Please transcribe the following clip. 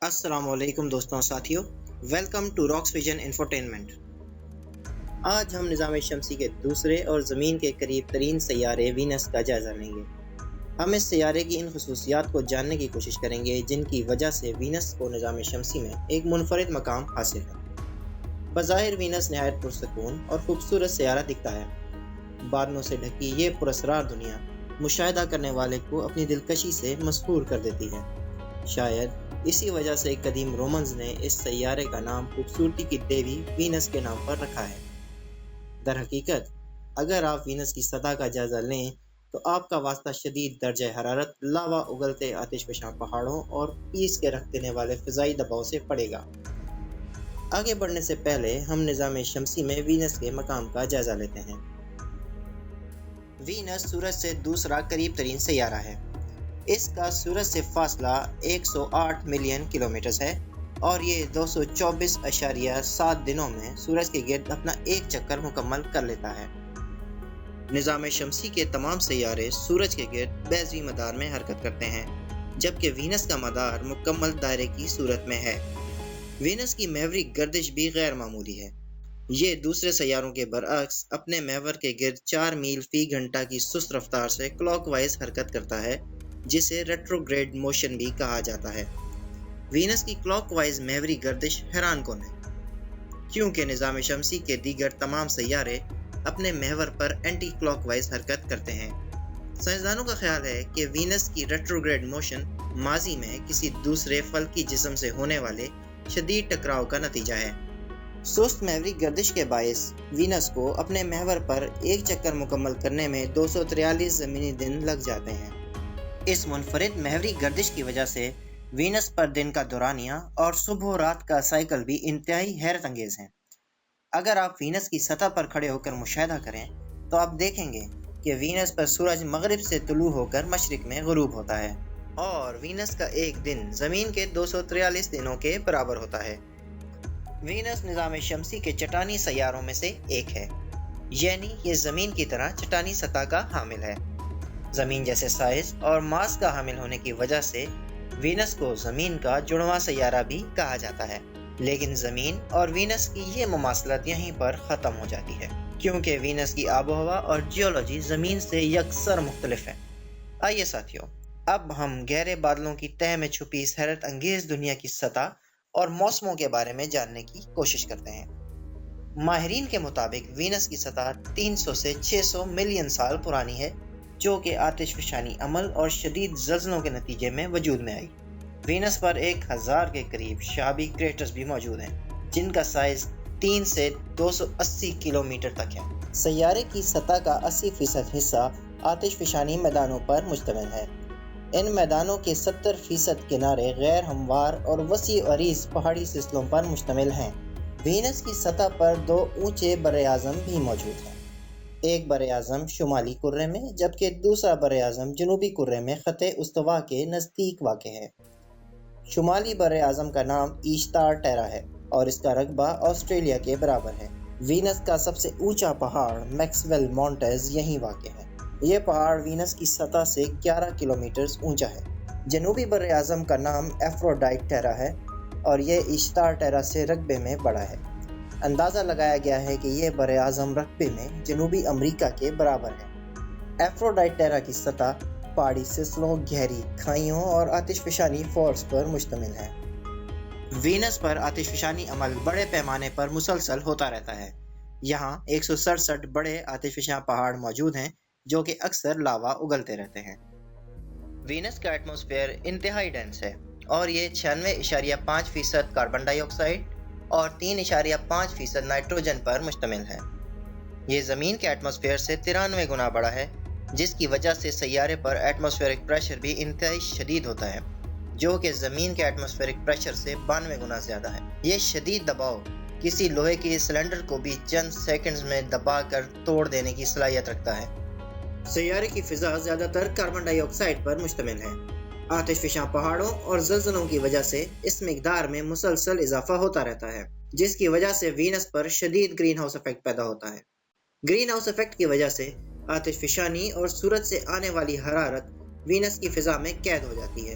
السلام علیکم دوستوں ساتھیوں، welcome to rocks vision infotainment. آج ہم نظام شمسی کے دوسرے اور زمین کے قریب ترین سیارے وینس کا جائزہ لیں گے۔ ہم اس سیارے کی ان خصوصیات کو جاننے کی کوشش کریں گے جن کی وجہ سے وینس کو نظام شمسی میں ایک منفرد مقام حاصل ہے۔ بظاہر وینس نہایت پرسکون اور خوبصورت سیارہ دکھتا ہے۔ بادلوں سے ڈھکی یہ پراسرار دنیا مشاہدہ کرنے والے کو اپنی دلکشی سے مسحور کر دیتی ہے۔ شاید اسی وجہ سے قدیم رومنز نے اس سیارے کا نام خوبصورتی کی دیوی وینس کے نام پر رکھا ہے۔ در حقیقت اگر آپ وینس کی سطح کا جائزہ لیں تو آپ کا واسطہ شدید درجہ حرارت، لاوا اگلتے آتش فشاں پہاڑوں اور پیس کے رکھ دینے والے فضائی دباؤ سے پڑے گا۔ آگے بڑھنے سے پہلے ہم نظام شمسی میں وینس کے مقام کا جائزہ لیتے ہیں۔ وینس سورج سے دوسرا قریب ترین سیارہ ہے۔ اس کا سورج سے فاصلہ 108 ملین کلومیٹر ہے اور یہ 224.7 دنوں میں سورج کے گرد اپنا ایک چکر مکمل کر لیتا ہے۔ نظام شمسی کے تمام سیارے سورج کے گرد بیضوی مدار میں حرکت کرتے ہیں، جبکہ وینس کا مدار مکمل دائرے کی صورت میں ہے۔ وینس کی محوری گردش بھی غیر معمولی ہے۔ یہ دوسرے سیاروں کے برعکس اپنے محور کے گرد 4 میل فی گھنٹہ کی سست رفتار سے کلاک وائز حرکت کرتا ہے، جسے ریٹروگریڈ موشن بھی کہا جاتا ہے۔ وینس کی کلاک وائز محوری گردش حیران کن ہے، کیونکہ نظام شمسی کے دیگر تمام سیارے اپنے محور پر اینٹی کلاک وائز حرکت کرتے ہیں۔ سائنسدانوں کا خیال ہے کہ وینس کی ریٹروگریڈ موشن ماضی میں کسی دوسرے فلکی جسم سے ہونے والے شدید ٹکراؤ کا نتیجہ ہے۔ سست محوری گردش کے باعث وینس کو اپنے محور پر ایک چکر مکمل کرنے میں 243 زمینی دن لگ جاتے ہیں۔ اس منفرد محوری گردش کی وجہ سے وینس پر دن کا دورانیہ اور صبح و رات کا سائیکل بھی انتہائی حیرت انگیز ہیں۔ اگر آپ وینس کی سطح پر کھڑے ہو کر مشاہدہ کریں تو آپ دیکھیں گے کہ وینس پر سورج مغرب سے طلوع ہو کر مشرق میں غروب ہوتا ہے اور وینس کا ایک دن زمین کے 243 دنوں کے برابر ہوتا ہے۔ وینس نظام شمسی کے چٹانی سیاروں میں سے ایک ہے، یعنی یہ زمین کی طرح چٹانی سطح کا حامل ہے۔ زمین جیسے سائز اور ماس کا حامل ہونے کی وجہ سے وینس کو زمین کا جڑواں سیارہ بھی کہا جاتا ہے، لیکن زمین اور وینس کی یہ مماثلت یہیں پر ختم ہو جاتی ہے، کیونکہ وینس کی آب و ہوا اور جیولوجی زمین سے یکسر مختلف ہے۔ آئیے ساتھیوں، اب ہم گہرے بادلوں کی تہہ میں چھپی اس حیرت انگیز دنیا کی سطح اور موسموں کے بارے میں جاننے کی کوشش کرتے ہیں۔ ماہرین کے مطابق وینس کی سطح 300 سے 600 ملین سال پرانی ہے، جو کہ آتش فشانی عمل اور شدید زلزلوں کے نتیجے میں وجود میں آئی۔ وینس پر 1000 کے قریب شہابی کریٹرز بھی موجود ہیں، جن کا سائز 3 سے 280 کلومیٹر تک ہے۔ سیارے کی سطح کا 80% حصہ آتش فشانی میدانوں پر مشتمل ہے۔ ان میدانوں کے 70% کنارے غیر ہموار اور وسیع و عریض پہاڑی سلسلوں پر مشتمل ہیں۔ وینس کی سطح پر 2 اونچے براعظم بھی موجود ہیں، ایک براعظم شمالی کرے میں جبکہ دوسرا براعظم جنوبی کرے میں خط استوا کے نزدیک واقع ہے۔ شمالی براعظم کا نام ایشتار ٹیرا ہے اور اس کا رقبہ آسٹریلیا کے برابر ہے۔ وینس کا سب سے اونچا پہاڑ میکسویل مونٹز یہیں واقع ہے۔ یہ پہاڑ وینس کی سطح سے 11 کلومیٹر اونچا ہے۔ جنوبی براعظم کا نام ایفروڈائٹ ٹیرا ہے اور یہ ایشتار ٹیرا سے رقبے میں بڑا ہے۔ اندازہ لگایا گیا ہے کہ یہ براعظم رقبے میں جنوبی امریکہ کے برابر ہے۔ ایفروڈائٹ ٹیرا کی سطح پہاڑی سلسلوں، گہری کھائیوں اور آتش فشانی فالس پر مشتمل ہے۔ وینس پر آتش فشانی عمل بڑے پیمانے پر مسلسل ہوتا رہتا ہے۔ یہاں 167 بڑے آتش فشاں پہاڑ موجود ہیں جو کہ اکثر لاوا اگلتے رہتے ہیں۔ وینس کا ایٹماسفیئر انتہائی ڈینس ہے اور یہ 96.5% کاربن ڈائی آکسائڈ اور 3.5% نائٹروجن پر مشتمل ہے۔ یہ زمین کے ایٹماسفیئر سے 93 گنا بڑا ہے، جس کی وجہ سے سیارے پر ایٹماسفیئرک پریشر بھی انتہائی شدید ہوتا ہے، جو کہ زمین کے ایٹماسفیئرک پریشر سے 92 گنا زیادہ ہے۔ یہ شدید دباؤ کسی لوہے کے سلنڈر کو بھی چند سیکنڈز میں دبا کر توڑ دینے کی صلاحیت رکھتا ہے۔ سیارے کی فضا زیادہ تر کاربن ڈائی آکسائڈ پر مشتمل ہے۔ آتش فشاں پہاڑوں اور زلزلوں کی وجہ سے اس مقدار میں مسلسل اضافہ ہوتا رہتا ہے، جس کی وجہ سے وینس پر شدید گرین ہاؤس ایفیکٹ پیدا ہوتا ہے۔ گرین ہاؤس ایفیکٹ کی وجہ سے آتش فشانی اور سورج سے آنے والی حرارت وینس کی فضا میں قید ہو جاتی ہے